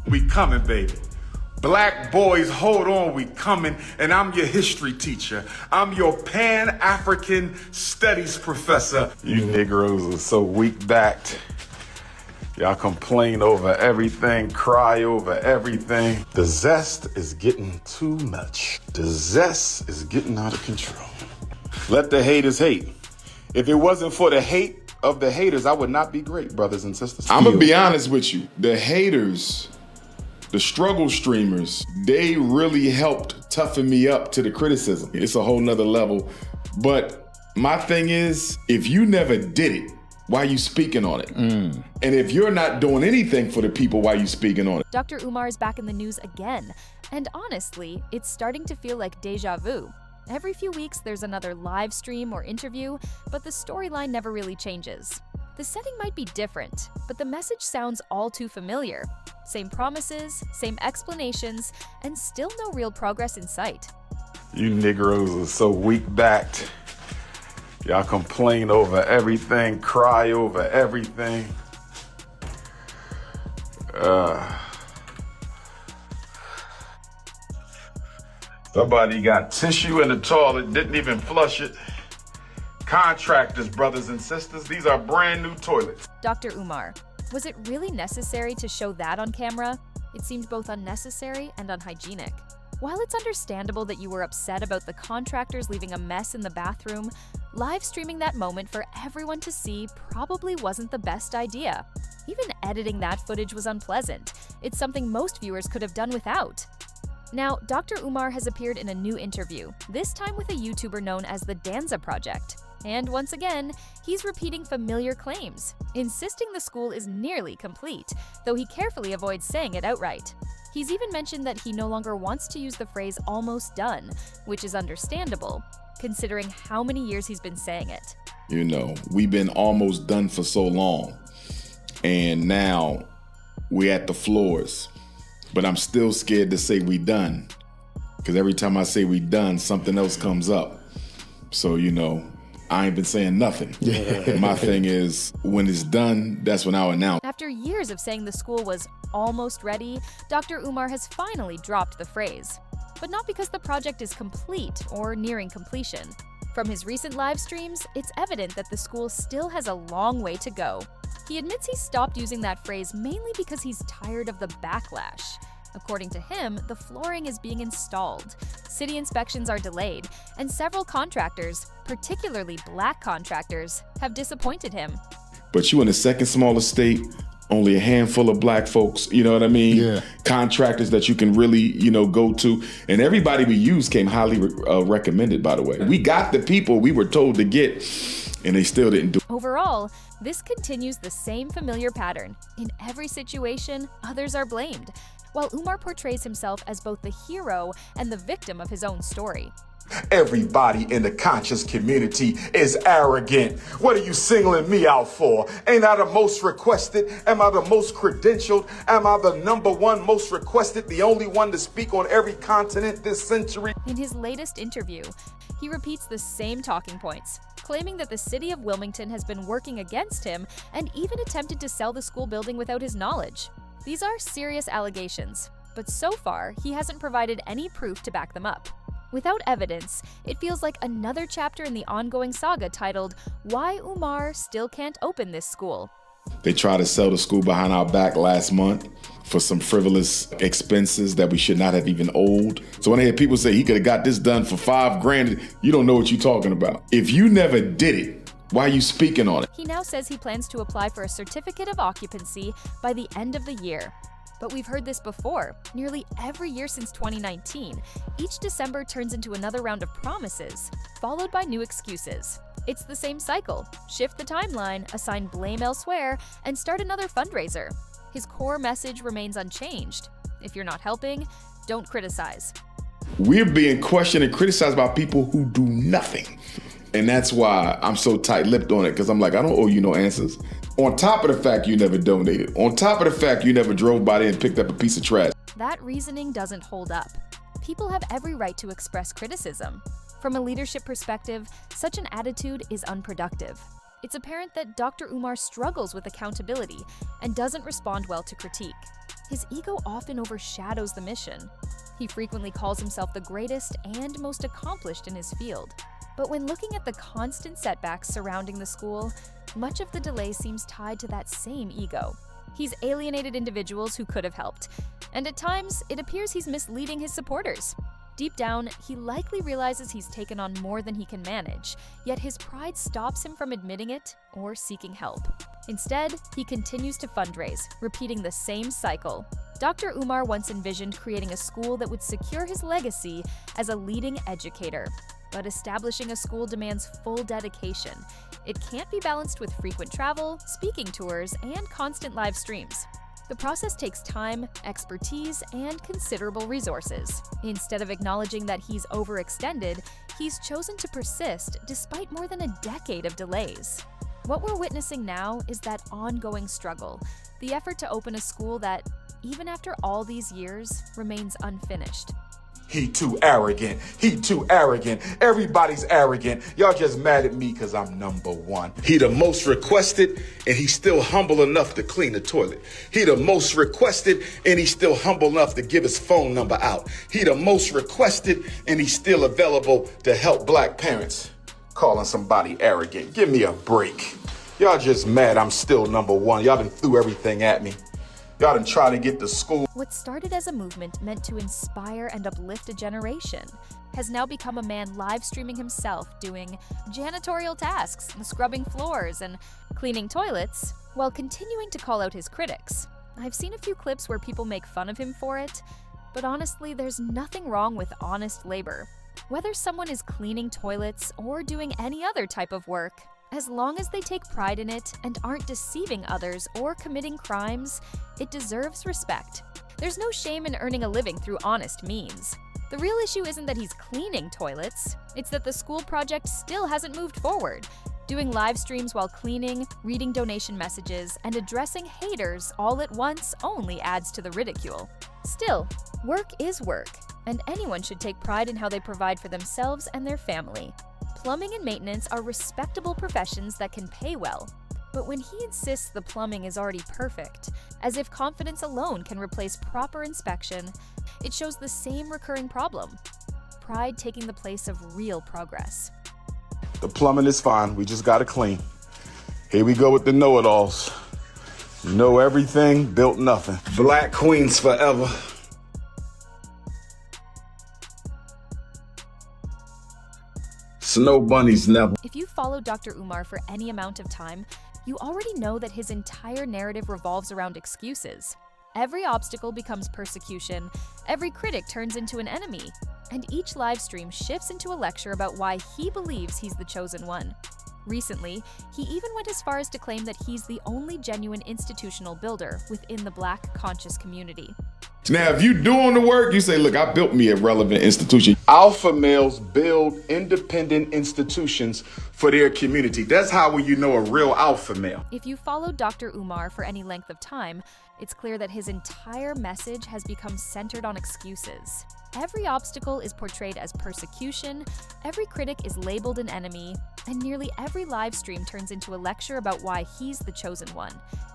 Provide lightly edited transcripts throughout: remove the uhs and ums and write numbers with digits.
We coming, baby. Black boys, hold on, we coming. And I'm your history teacher. I'm your Pan-African Studies professor. You Negroes are so weak-backed. Y'all complain over everything, cry over everything. The zest is getting too much. The zest is getting out of control. Let the haters hate. If it wasn't for the hate of the haters, I would not be great, brothers and sisters. I'm gonna be honest with you. The haters, the struggle streamers, they really helped toughen me up to the criticism. It's a whole nother level. But my thing is, if you never did it, why are you speaking on it? And if you're not doing anything for the people, why are you speaking on it? Dr. Umar is back in the news again. And honestly, it's starting to feel like deja vu. Every few weeks, there's another live stream or interview, but the storyline never really changes. The setting might be different, but the message sounds all too familiar. Same promises, same explanations, and still no real progress in sight. You Negroes are so weak-backed. Y'all complain over everything, cry over everything. Somebody got tissue in the toilet, didn't even flush it. Contractors, brothers and sisters, these are brand new toilets. Dr. Umar, was it really necessary to show that on camera? It seemed both unnecessary and unhygienic. While it's understandable that you were upset about the contractors leaving a mess in the bathroom, live streaming that moment for everyone to see probably wasn't the best idea. Even editing that footage was unpleasant. It's something most viewers could have done without. Now, Dr. Umar has appeared in a new interview, this time with a YouTuber known as the Danza Project. And once again, he's repeating familiar claims, insisting the school is nearly complete, though he carefully avoids saying it outright. He's even mentioned that he no longer wants to use the phrase almost done, which is understandable, considering how many years he's been saying it. You know, we've been almost done for so long, and now we're at the floors. But I'm still scared to say we done, because every time I say we done, something else comes up. So, you know, I ain't been saying nothing. My thing is, when it's done, that's when I'll announce. After years of saying the school was almost ready, Dr. Umar has finally dropped the phrase. But not because the project is complete or nearing completion. From his recent live streams, it's evident that the school still has a long way to go. He admits he stopped using that phrase mainly because he's tired of the backlash. According to him, the flooring is being installed, city inspections are delayed, and several contractors, particularly black contractors, have disappointed him. But you in the second smallest state, only a handful of black folks, you know what I mean? Yeah. Contractors that you can really, you know, go to. And everybody we used came highly recommended, by the way. We got the people we were told to get, and they still didn't do it. Overall, this continues the same familiar pattern. In every situation, others are blamed, while Umar portrays himself as both the hero and the victim of his own story. Everybody in the conscious community is arrogant. What are you singling me out for? Ain't I the most requested? Am I the most credentialed? Am I the #1 most requested? The only one to speak on every continent this century? In his latest interview, he repeats the same talking points, claiming that the city of Wilmington has been working against him and even attempted to sell the school building without his knowledge. These are serious allegations, but so far, he hasn't provided any proof to back them up. Without evidence, it feels like another chapter in the ongoing saga titled, "Why Umar Still Can't Open This School." They tried to sell the school behind our back last month for some frivolous expenses that we should not have even owed. So when I hear people say he could have got this done for $5,000, you don't know what you're talking about. If you never did it, why are you speaking on it? He now says he plans to apply for a certificate of occupancy by the end of the year. But we've heard this before, nearly every year since 2019. Each December turns into another round of promises, followed by new excuses. It's the same cycle. Shift the timeline, assign blame elsewhere, and start another fundraiser. His core message remains unchanged. If you're not helping, don't criticize. We're being questioned and criticized by people who do nothing. And that's why I'm so tight-lipped on it, because I'm like, I don't owe you no answers. On top of the fact you never donated. On top of the fact you never drove by there and picked up a piece of trash. That reasoning doesn't hold up. People have every right to express criticism. From a leadership perspective, such an attitude is unproductive. It's apparent that Dr. Umar struggles with accountability and doesn't respond well to critique. His ego often overshadows the mission. He frequently calls himself the greatest and most accomplished in his field. But when looking at the constant setbacks surrounding the school, much of the delay seems tied to that same ego. He's alienated individuals who could have helped, and at times, it appears he's misleading his supporters. Deep down, he likely realizes he's taken on more than he can manage, yet his pride stops him from admitting it or seeking help. Instead, he continues to fundraise, repeating the same cycle. Dr. Umar once envisioned creating a school that would secure his legacy as a leading educator. But establishing a school demands full dedication. It can't be balanced with frequent travel, speaking tours, and constant live streams. The process takes time, expertise, and considerable resources. Instead of acknowledging that he's overextended, he's chosen to persist despite more than a decade of delays. What we're witnessing now is that ongoing struggle, the effort to open a school that, even after all these years, remains unfinished. He too arrogant. He too arrogant. Everybody's arrogant. Y'all just mad at me because I'm number one. He the most requested, and he's still humble enough to clean the toilet. He the most requested, and he's still humble enough to give his phone number out. He the most requested, and he's still available to help black parents. Calling somebody arrogant. Give me a break. Y'all just mad I'm still number one. Y'all done threw everything at me. Y'all done try to get to school. What started as a movement meant to inspire and uplift a generation has now become a man live streaming himself doing janitorial tasks, scrubbing floors, and cleaning toilets, while continuing to call out his critics. I've seen a few clips where people make fun of him for it, but honestly, there's nothing wrong with honest labor. Whether someone is cleaning toilets or doing any other type of work, as long as they take pride in it and aren't deceiving others or committing crimes, it deserves respect. There's no shame in earning a living through honest means. The real issue isn't that he's cleaning toilets, it's that the school project still hasn't moved forward. Doing live streams while cleaning, reading donation messages, and addressing haters all at once only adds to the ridicule. Still, work is work, and anyone should take pride in how they provide for themselves and their family. Plumbing and maintenance are respectable professions that can pay well. But when he insists the plumbing is already perfect, as if confidence alone can replace proper inspection, it shows the same recurring problem: pride taking the place of real progress. The plumbing is fine. We just gotta clean. Here we go with the know-it-alls. Know everything, built nothing. Black queens forever. Snow bunnies never. If you follow Dr. Umar for any amount of time, you already know that his entire narrative revolves around excuses. Every obstacle becomes persecution, every critic turns into an enemy, and each live stream shifts into a lecture about why he believes he's the chosen one. Recently, he even went as far as to claim that he's the only genuine institutional builder within the Black conscious community. Now, if you doing the work, you say, look, I built me a relevant institution. Alpha males build independent institutions for their community. That's how you know a real alpha male. If you followed Dr. Umar for any length of time, it's clear that his entire message has become centered on excuses. Every obstacle is portrayed as persecution, every critic is labeled an enemy, and nearly every live stream turns into a lecture about why he's the chosen one.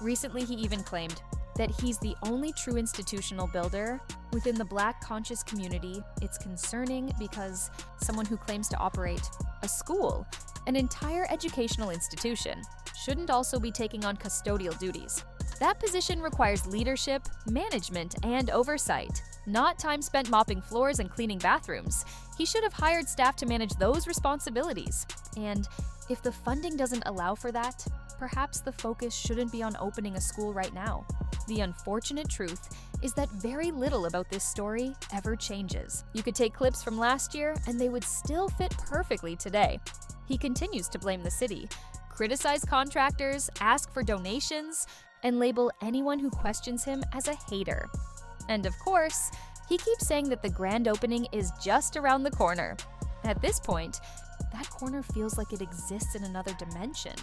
Recently, he even claimed that he's the only true institutional builder within the Black conscious community. It's concerning because someone who claims to operate a school, an entire educational institution, shouldn't also be taking on custodial duties. That position requires leadership, management, and oversight, not time spent mopping floors and cleaning bathrooms. He should have hired staff to manage those responsibilities. And if the funding doesn't allow for that, perhaps the focus shouldn't be on opening a school right now. The unfortunate truth is that very little about this story ever changes. You could take clips from last year and they would still fit perfectly today. He continues to blame the city, criticize contractors, ask for donations, and label anyone who questions him as a hater. And of course, he keeps saying that the grand opening is just around the corner. At this point, that corner feels like it exists in another dimension,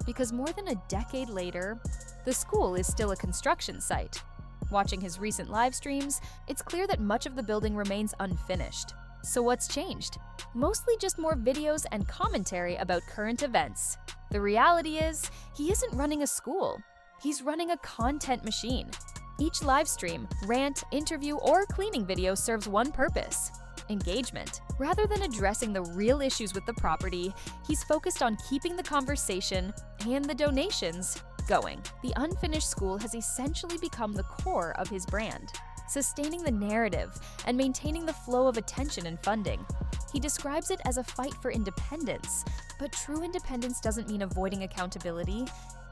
because more than a decade later, the school is still a construction site. Watching his recent live streams, it's clear that much of the building remains unfinished. So what's changed? Mostly just more videos and commentary about current events. The reality is, he isn't running a school. He's running a content machine. Each live stream, rant, interview, or cleaning video serves one purpose: engagement. Rather than addressing the real issues with the property, he's focused on keeping the conversation and the donations going. The unfinished school has essentially become the core of his brand, sustaining the narrative and maintaining the flow of attention and funding. He describes it as a fight for independence, but true independence doesn't mean avoiding accountability.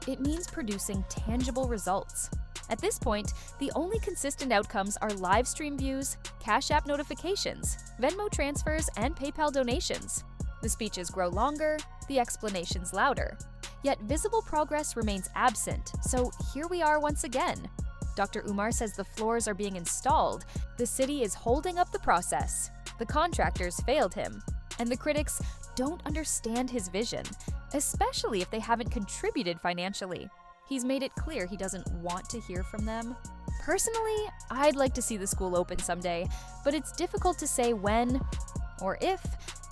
It means producing tangible results. At this point, the only consistent outcomes are live stream views, Cash App notifications, Venmo transfers, and PayPal donations. The speeches grow longer, the explanations louder. Yet visible progress remains absent, so here we are once again. Dr. Umar says the floors are being installed, the city is holding up the process, the contractors failed him, and the critics don't understand his vision, especially if they haven't contributed financially. He's made it clear he doesn't want to hear from them. Personally, I'd like to see the school open someday, but it's difficult to say when or if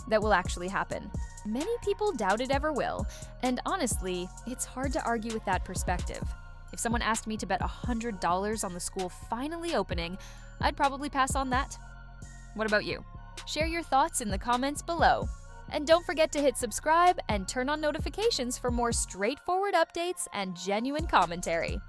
that will actually happen. Many people doubt it ever will, and honestly, it's hard to argue with that perspective. If someone asked me to bet $100 on the school finally opening, I'd probably pass on that. What about you? Share your thoughts in the comments below. And don't forget to hit subscribe and turn on notifications for more straightforward updates and genuine commentary.